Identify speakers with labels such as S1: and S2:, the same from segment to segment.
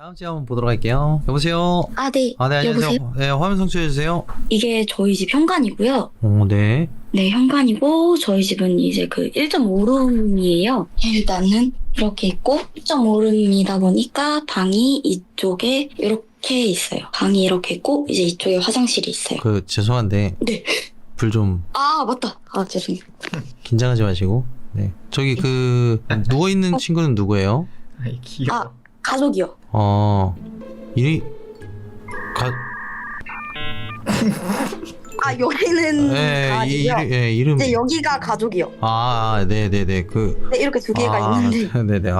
S1: 다음 집 한번 보도록 할게요. 여보세요?
S2: 네.
S1: 네, 안녕하세요.
S2: 여보세요?
S1: 네, 화면 성취해주세요.
S2: 이게 저희 집 현관이고요.
S1: 네.
S2: 네, 현관이고, 저희 집은 이제 그 1.5룸이에요. 일단은 이렇게 있고, 1.5룸이다 보니까 방이 이쪽에 이렇게 있어요. 방이 이렇게 있고, 이제 이쪽에 화장실이 있어요.
S1: 죄송한데.
S2: 네.
S1: 불 좀.
S2: 맞다. 죄송해요.
S1: 긴장하지 마시고. 네. 저기 누워있는 친구는 누구예요?
S3: 아이 귀여워.
S2: 가족이요.
S1: 이리,
S2: 여기는 강아지고요.
S1: 이름.
S2: 이제 여기가 가족이요.
S1: 네네네.
S2: 네, 이렇게 두 개가 있는데.
S1: 네네.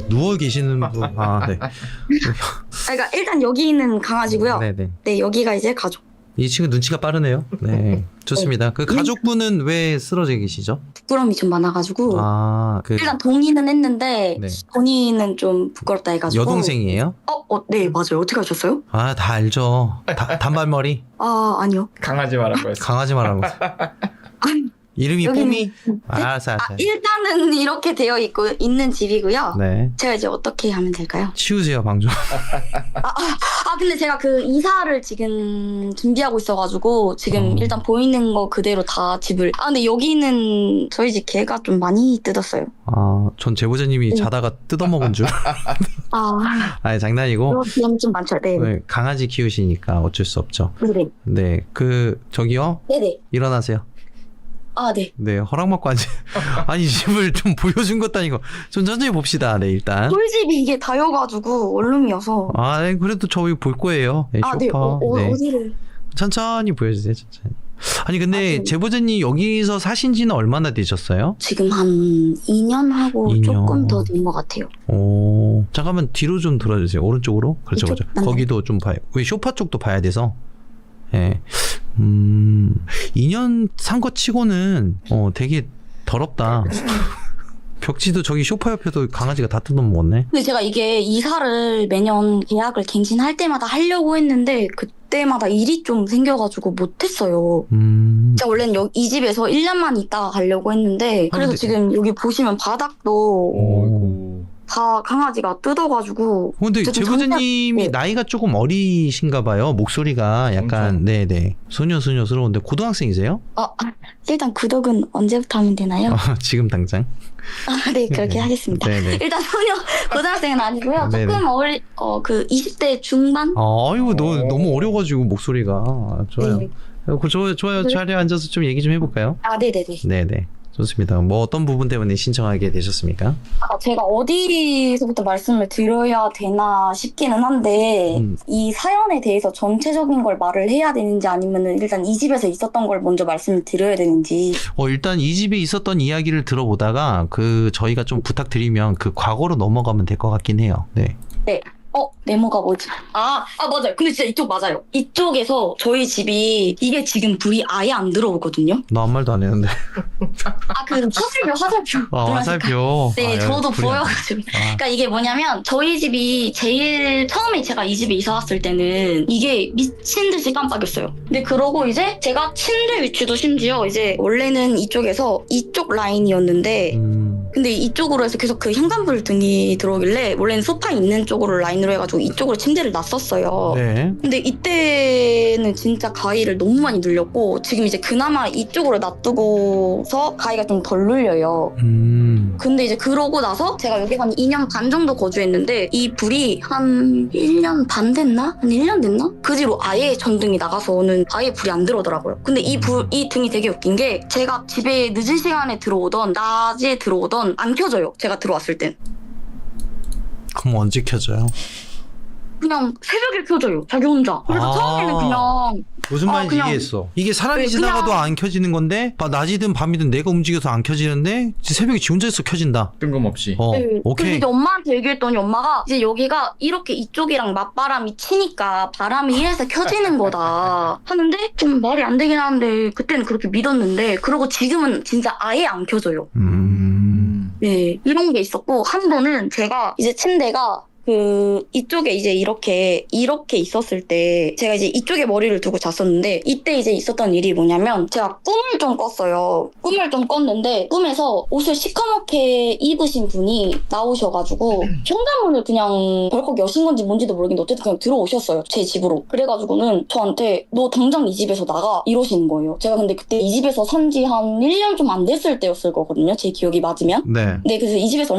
S1: 누워 계시는 분. 네.
S2: 그러니까 일단 여기 있는 강아지고요.
S1: 네네.
S2: 네, 여기가 이제 가족.
S1: 이 친구 눈치가 빠르네요. 네. 좋습니다. 그 가족분은 왜 쓰러져 계시죠?
S2: 부끄러움이 좀 많아가지고. 일단 동의는 했는데,
S1: 네.
S2: 본인은 좀 부끄럽다 해가지고.
S1: 여동생이에요?
S2: 네, 맞아요. 어떻게 하셨어요?
S1: 다 알죠. 단발머리.
S2: 아니요.
S3: 강아지 말한 거였어.
S1: 강아지 말하고. 이름이
S2: 여기는-
S1: 뽀미? 알았어.
S2: 일단은 이렇게 되어 있는 집이고요.
S1: 네.
S2: 제가 이제 어떻게 하면 될까요?
S1: 치우세요, 방 좀.
S2: 근데 제가 그 이사를 지금 준비하고 있어가지고, 지금 일단 보이는 거 그대로 다 집을. 근데 여기는 저희 집 개가 좀 많이 뜯었어요.
S1: 전 제보자님이 자다가 뜯어먹은 줄. 장난이고.
S2: 그럼 좀 많죠. 네.
S1: 네, 강아지 키우시니까 어쩔 수 없죠.
S2: 네.
S1: 네. 저기요?
S2: 네네.
S1: 일어나세요.
S2: 네.
S1: 네, 허락 받고 아니, 집을 좀 보여준 것도 아니고. 좀 천천히 봅시다. 네, 일단.
S2: 저희 집이 이게 다여가지고, 원룸이어서.
S1: 네, 그래도 저희 볼 거예요. 네,
S2: 네.
S1: 쇼파. 네.
S2: 어디를?
S1: 천천히 보여주세요, 천천히. 아니, 근데 제보자님 여기서 사신 지는 얼마나 되셨어요?
S2: 지금 한 2년 하고
S1: 2년.
S2: 조금 더 된 것 같아요.
S1: 잠깐만 뒤로 좀 돌아주세요. 오른쪽으로. 그렇죠,
S2: 이쪽?
S1: 그렇죠. 거기도 좀 봐요. 왜 쇼파 쪽도 봐야 돼서. 예. 2년 산 거 치고는 되게 더럽다. 벽지도 저기 소파 옆에도 강아지가 다 뜯어먹었네.
S2: 근데 제가 이게 이사를 매년 계약을 갱신할 때마다 하려고 했는데 그때마다 일이 좀 생겨가지고 못했어요.
S1: 음.
S2: 제가 원래는 이 집에서 1년만 있다가 가려고 했는데 그래서
S1: 근데-
S2: 지금 여기 보시면 바닥도
S3: 어이구.
S2: 다 강아지가 뜯어가지고
S1: 근데
S2: 어쨌든
S1: 제보자님이
S2: 네.
S1: 나이가 조금 어리신가 봐요. 목소리가 약간 네네 소녀스러운데 고등학생이세요?
S2: 일단 구독은 언제부터 하면 되나요?
S1: 지금 당장.
S2: 네, 그렇게 하겠습니다.
S1: 네네.
S2: 일단 고등학생은 아니고요.
S1: 네네.
S2: 조금 그 20대 중반?
S1: 아이고 너무 어려가지고 목소리가 좋아요.
S2: 네.
S1: 좋아요. 자리에 앉아서 좀 얘기 좀 해볼까요?
S2: 네네네.
S1: 네네. 좋습니다. 뭐 어떤 부분 때문에 신청하게 되셨습니까?
S2: 제가 어디서부터 말씀을 드려야 되나 싶기는 한데 이 사연에 대해서 전체적인 걸 말을 해야 되는지 아니면은 일단 이 집에서 있었던 걸 먼저 말씀을 드려야 되는지.
S1: 일단 이 집에 있었던 이야기를 들어보다가 저희가 좀 부탁드리면 과거로 넘어가면 될 것 같긴 해요. 네.
S2: 네모가 뭐지? 맞아요. 근데 진짜 이쪽 맞아요. 이쪽에서 저희 집이 이게 지금 불이 아예 안 들어오거든요.
S1: 나 아무 말도 안 했는데.
S2: 그 화살표.
S1: 화살표.
S2: 네, 저도
S1: 불이 안
S2: 보여가지고. 그러니까 이게 뭐냐면 저희 집이 제일 처음에 제가 이 집에 이사 왔을 때는 이게 미친 듯이 깜빡였어요. 근데 그러고 이제 제가 침대 위치도 심지어 이제 원래는 이쪽에서 이쪽 라인이었는데 근데 이쪽으로 해서 계속 그 현관불 등이 들어오길래 원래는 소파 있는 쪽으로 라인으로 해가지고 이쪽으로 침대를 놨었어요.
S1: 네.
S2: 근데 이때는 진짜 가위를 너무 많이 눌렸고 지금 이제 그나마 이쪽으로 놔두고서 가위가 좀 덜 눌려요. 근데 이제 그러고 나서 제가 여기 한 2년 반 정도 거주했는데 이 불이 한 1년 반 됐나? 한 1년 됐나? 그 뒤로 아예 전등이 나가서는 아예 불이 안 들어오더라고요. 근데 이 등이 되게 웃긴 게 제가 집에 늦은 시간에 들어오던 낮에 들어오던 안 켜져요. 제가 들어왔을 땐.
S1: 그럼 언제 켜져요?
S2: 그냥 새벽에 켜져요. 자기 혼자. 그래서 처음에는 그냥
S1: 무슨 말인지
S2: 그냥-
S1: 이해했어. 이게 사람이
S2: 네,
S1: 지나가도
S2: 그냥-
S1: 안 켜지는 건데 낮이든 밤이든 내가 움직여서 안 켜지는데 새벽에 지 혼자 있어 켜진다.
S3: 뜬금없이.
S2: 네.
S1: 오케이.
S2: 그래서 이제 엄마한테 얘기했더니 엄마가 이제 여기가 이렇게 이쪽이랑 맞바람이 치니까 바람이 이래서 켜지는 거다 하는데 좀 말이 안 되긴 하는데 그때는 그렇게 믿었는데 그러고 지금은 진짜 아예 안 켜져요. 네, 이런 게 있었고 한 번은 제가 이제 침대가 이쪽에 이제 이렇게 있었을 때 제가 이제 이쪽에 머리를 두고 잤었는데 이때 이제 있었던 일이 뭐냐면 제가 꿈을 좀 꿨어요. 꿈을 좀 꿨는데 꿈에서 옷을 시커멓게 입으신 분이 나오셔가지고 현관문을 그냥 벌컥 여신 건지 뭔지도 모르겠는데 어쨌든 그냥 들어오셨어요. 제 집으로. 그래가지고는 저한테 너 당장 이 집에서 나가 이러시는 거예요. 제가 근데 그때 이 집에서 산지 한 1년 좀 안 됐을 때였을 거거든요. 제 기억이 맞으면.
S1: 네.
S2: 네, 그래서 이 집에서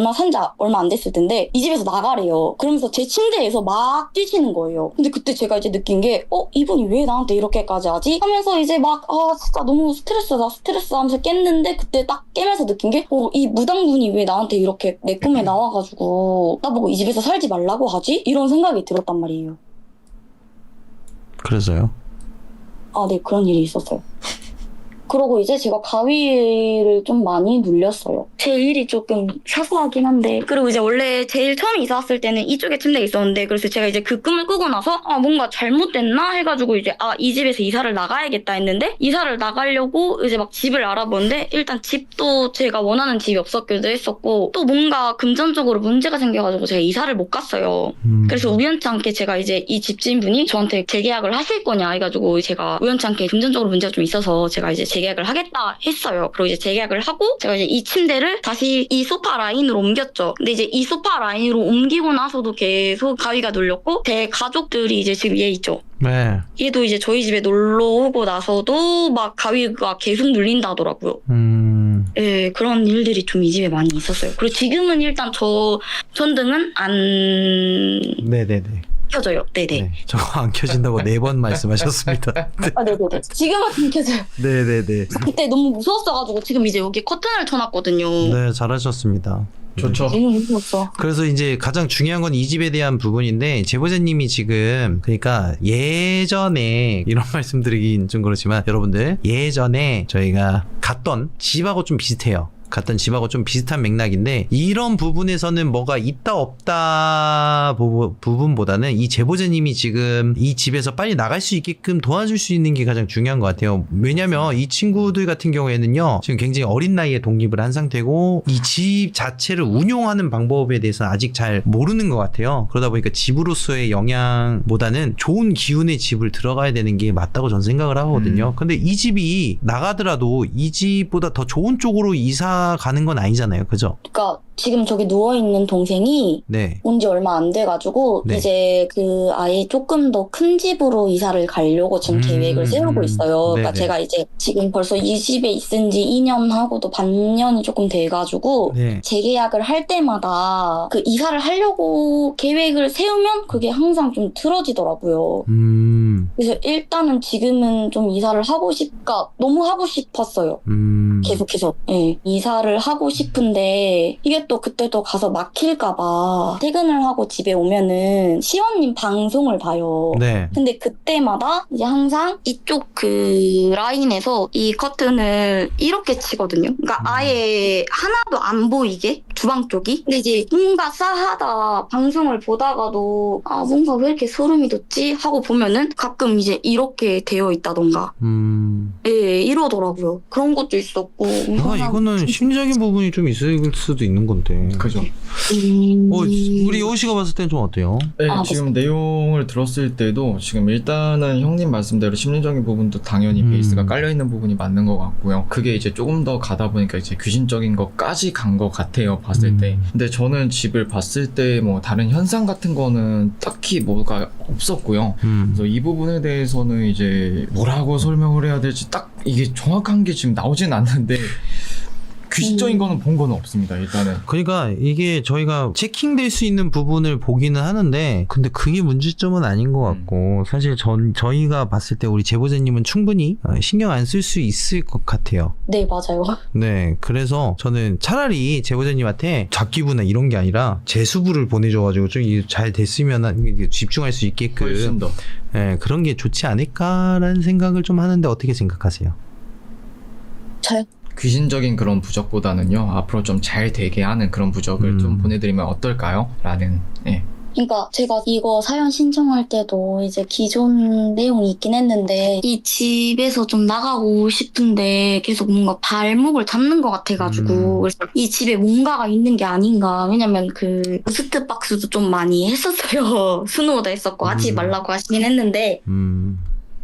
S2: 얼마 안 됐을 텐데 이 집에서 나가래요. 그러면서 제 침대에서 막 뛰시는 거예요. 근데 그때 제가 이제 느낀 게 이분이 왜 나한테 이렇게까지 하지? 하면서 이제 막 진짜 너무 스트레스 하면서 깼는데 그때 딱 깨면서 느낀 게 이 무당분이 왜 나한테 이렇게 내 꿈에 나와가지고 나보고 이 집에서 살지 말라고 하지? 이런 생각이 들었단 말이에요.
S1: 그래서요?
S2: 네, 그런 일이 있었어요. 그러고 이제 제가 가위를 좀 많이 눌렸어요. 제 일이 조금 사소하긴 한데. 그리고 이제 원래 제일 처음 이사 왔을 때는 이쪽에 침대에 있었는데 그래서 제가 이제 그 꿈을 꾸고 나서 뭔가 잘못됐나 해가지고 이제 이 집에서 이사를 나가야겠다 했는데 이사를 나가려고 이제 막 집을 알아보는데 일단 집도 제가 원하는 집이 없었기도 했었고 또 뭔가 금전적으로 문제가 생겨가지고 제가 이사를 못 갔어요. 그래서 우연치 않게 제가 이제 이 집주인분이 저한테 재계약을 하실 거냐 해가지고 제가 우연치 않게 금전적으로 문제가 좀 있어서 제가 이제 재계약을 하겠다 했어요. 그리고 이제 재계약을 하고 제가 이제 이 침대를 다시 이 소파 라인으로 옮겼죠. 근데 이제 이 소파 라인으로 옮기고 나서도 계속 가위가 눌렸고 제 가족들이 이제 지금 얘 있죠.
S1: 네.
S2: 얘도 이제 저희 집에 놀러 오고 나서도 막 가위가 계속 눌린다더라고요. 예, 그런 일들이 좀 이 집에 많이 있었어요. 그리고 지금은 일단 전등은 안
S1: 네네네.
S2: 켜져요. 네네.
S1: 네. 저거 안 켜진다고 4번 말씀하셨습니다. 네.
S2: 네네네. 지금은 안 켜져요.
S1: 네네네.
S2: 그때 너무 무서웠어가지고 지금 이제 여기 커튼을 쳐놨거든요.
S1: 네, 잘하셨습니다.
S3: 좋죠.
S2: 너무 무서웠어.
S1: 그래서 이제 가장 중요한 건 이 집에 대한 부분인데 제보자님이 지금 그러니까 예전에 이런 말씀 드리긴 좀 그렇지만 여러분들 예전에 저희가 갔던 집하고 좀 비슷해요. 갔던 집하고 좀 비슷한 맥락인데 이런 부분에서는 뭐가 있다 없다 부분보다는 이 제보자님이 지금 이 집에서 빨리 나갈 수 있게끔 도와줄 수 있는 게 가장 중요한 것 같아요. 왜냐면 이 친구들 같은 경우에는요 지금 굉장히 어린 나이에 독립을 한 상태고 이 집 자체를 운용하는 방법에 대해서 아직 잘 모르는 것 같아요. 그러다 보니까 집으로서의 영향보다는 좋은 기운의 집을 들어가야 되는 게 맞다고 저는 생각을 하거든요. 근데 이 집이 나가더라도 이 집보다 더 좋은 쪽으로 이사 가는 건 아니잖아요. 그죠?
S2: 그러니까 지금 저기 누워있는 동생이
S1: 네.
S2: 온 지 얼마 안 돼가지고
S1: 네.
S2: 이제 그 아예 조금 더 큰 집으로 이사를 가려고 지금 계획을 세우고 있어요. 그러니까
S1: 네네.
S2: 제가 이제 지금 벌써 이 집에 있은 지 2년 하고도 반년이 조금 돼가지고
S1: 네.
S2: 재계약을 할 때마다 그 이사를 하려고 계획을 세우면 그게 항상 좀 틀어지더라고요. 그래서 일단은 지금은 좀 이사를 그러니까 너무 하고 싶었어요. 계속해서. 네. 이사를 하고 싶은데 이게 또 그때 또 가서 막힐까봐 퇴근을 하고 집에 오면은 시원님 방송을 봐요.
S1: 네.
S2: 근데 그때마다 이제 항상 이쪽 그 라인에서 이 커튼을 이렇게 치거든요. 그러니까 아예 하나도 안 보이게 주방 쪽이. 근데 이제 뭔가 싸하다 방송을 보다가도 뭔가 왜 이렇게 소름이 돋지 하고 보면은 가끔 이제 이렇게 되어 있다던가. 예, 이러더라고요. 그런 것도 있었고.
S1: 이거는 심리적인 부분이 좀 있을 수도 있는 건데.
S3: 그죠.
S1: 우리 여우 씨가 봤을 땐 좀 어때요?
S3: 네, 지금 내용을 들었을 때도 지금 일단은 형님 말씀대로 심리적인 부분도 당연히 베이스가 깔려있는 부분이 맞는 것 같고요. 그게 이제 조금 더 가다 보니까 이제 귀신적인 것까지 간 것 같아요, 봤을 때. 근데 저는 집을 봤을 때 뭐 다른 현상 같은 거는 딱히 뭐가 없었고요. 그래서 이 부분에 대해서는 이제 뭐라고 설명을 해야 될지 딱 이게 정확한 게 지금 나오진 않는데 귀신적인 거는 본 거는 없습니다, 일단은.
S1: 그러니까 이게 저희가 체킹될 수 있는 부분을 보기는 하는데 근데 그게 문제점은 아닌 것 같고 사실 저희가 봤을 때 우리 제보자님은 충분히 신경 안 쓸 수 있을 것 같아요.
S2: 네, 맞아요.
S1: 네, 그래서 저는 차라리 제보자님한테 잡기부나 이런 게 아니라 재수부를 보내줘가지고 좀 잘 됐으면 집중할 수 있게끔
S3: 훨씬 더.
S1: 네, 그런 게 좋지 않을까라는 생각을 좀 하는데 어떻게 생각하세요?
S2: 저요?
S3: 귀신적인 그런 부적보다는요 앞으로 좀 잘 되게 하는 그런 부적을 좀 보내드리면 어떨까요? 라는
S2: 그러니까 제가 이거 사연 신청할 때도 이제 기존 내용이 있긴 했는데 이 집에서 좀 나가고 싶은데 계속 뭔가 발목을 잡는 것 같아가지고 그래서 이 집에 뭔가가 있는 게 아닌가. 왜냐면 그 부스트 박스도 좀 많이 했었어요. 스노우도 했었고 하지 말라고 하시긴 했는데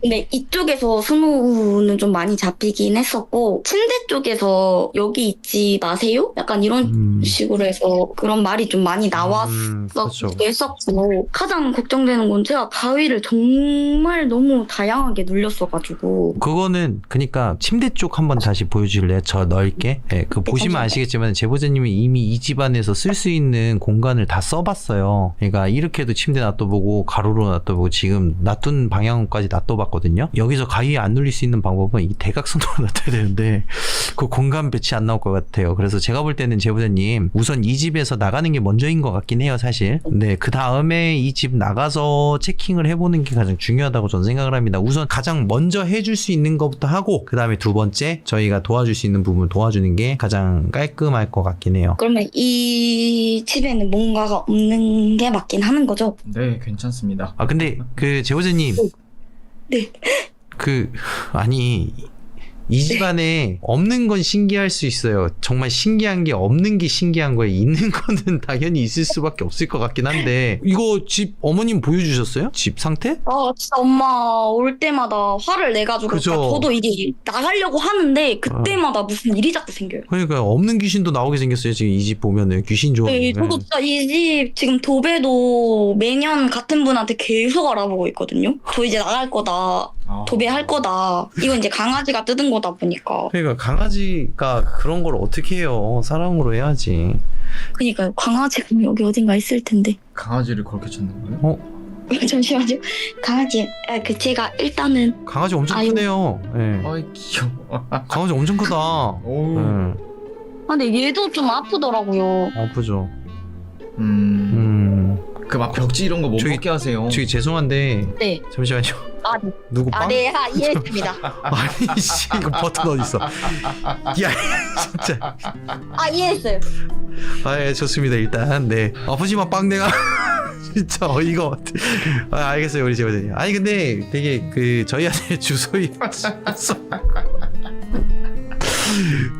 S2: 근데 이쪽에서 스노우는 좀 많이 잡히긴 했었고 침대 쪽에서 여기 있지 마세요? 약간 이런 식으로 해서 그런 말이 좀 많이 나왔었기도
S1: 그렇죠.
S2: 했었고 가장 걱정되는 건 제가 가위를 정말 너무 다양하게 눌렸어가지고
S1: 그거는 그러니까 침대 쪽 한번 다시 보여줄래요? 저 넓게. 예, 그 보시면
S2: 잠시만요.
S1: 아시겠지만 제보자님이 이미 이 집안에서 쓸 수 있는 공간을 다 써봤어요. 그러니까 이렇게도 침대 놔둬보고 가로로 놔둬보고 지금 놔둔 방향까지 놔둬봤거든요. 여기서 가위에 안 눌릴 수 있는 방법은 이 대각선으로 놔둬야 되는데 그 공간 배치 안 나올 것 같아요. 그래서 제가 볼 때는 제보자님 우선 이 집에서 나가는 게 먼저인 것 같긴 해요, 사실. 네, 그 다음에 이 집 나가서 체킹을 해보는 게 가장 중요하다고 저는 생각을 합니다. 우선 가장 먼저 해줄 수 있는 것부터 하고 그 다음에 두 번째 저희가 도와줄 수 있는 부분 도와주는 게 가장 깔끔할 것 같긴 해요.
S2: 그러면 이 집에는 뭔가가 없는 게 맞긴 하는 거죠?
S3: 네, 괜찮습니다.
S1: 아 근데 그 제보자님
S2: 네.
S1: 아니 이 집안에 없는 건 신기할 수 있어요. 정말 신기한 게 없는 게 신기한 거예요. 있는 거는 당연히 있을 수밖에 없을 것 같긴 한데 이거 집 어머님 보여주셨어요? 집 상태?
S2: 진짜 엄마 올 때마다 화를 내가지고
S1: 그죠.
S2: 저도 이게 나가려고 하는데 그때마다 무슨 일이 자꾸 생겨요.
S1: 그러니까 없는 귀신도 나오게 생겼어요. 지금 이 집 보면은 귀신 좋아.
S2: 네, 저도 진짜 이 집 지금 도배도 매년 같은 분한테 계속 알아보고 있거든요. 저 이제 나갈 거다. 도배할 거다. 이건 이제 강아지가 뜯은 거다 보니까.
S1: 그러니까 강아지가 그런 걸 어떻게 해요? 사랑으로 해야지.
S2: 그러니까요. 강아지가 여기 어딘가 있을 텐데.
S3: 강아지를 그렇게 찾는 거예요?
S2: 잠시만요. 강아지. 제가 일단은
S1: 강아지 엄청
S2: 아유.
S1: 크네요. 예.
S3: 아이 귀여워.
S1: 강아지 엄청 크다.
S3: 오.
S1: 예.
S2: 근데 얘도 좀 아프더라고요.
S1: 아프죠.
S3: 그 막 벽지 이런 거 못
S1: 저기-
S3: 먹게 하세요.
S1: 저기 죄송한데
S2: 네.
S1: 잠시만요.
S2: 네.
S1: 누구 빵?
S2: 네. 이해했습니다.
S1: 아니 씨 이거 버튼 어디 있어? 야 진짜.
S2: 이해했어요.
S1: 예, 좋습니다. 일단 네 아프지만 빵내가 진짜 어이가 없대. 알겠어요 우리 제보자님. 아니 근데 되게 그 저희한테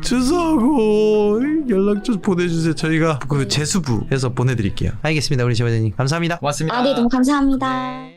S1: 주소하고 연락처 보내주세요. 저희가 그 재수부해서 보내드릴게요. 알겠습니다 우리 제보자님 감사합니다.
S3: 고맙습니다.
S2: 네, 너무 감사합니다.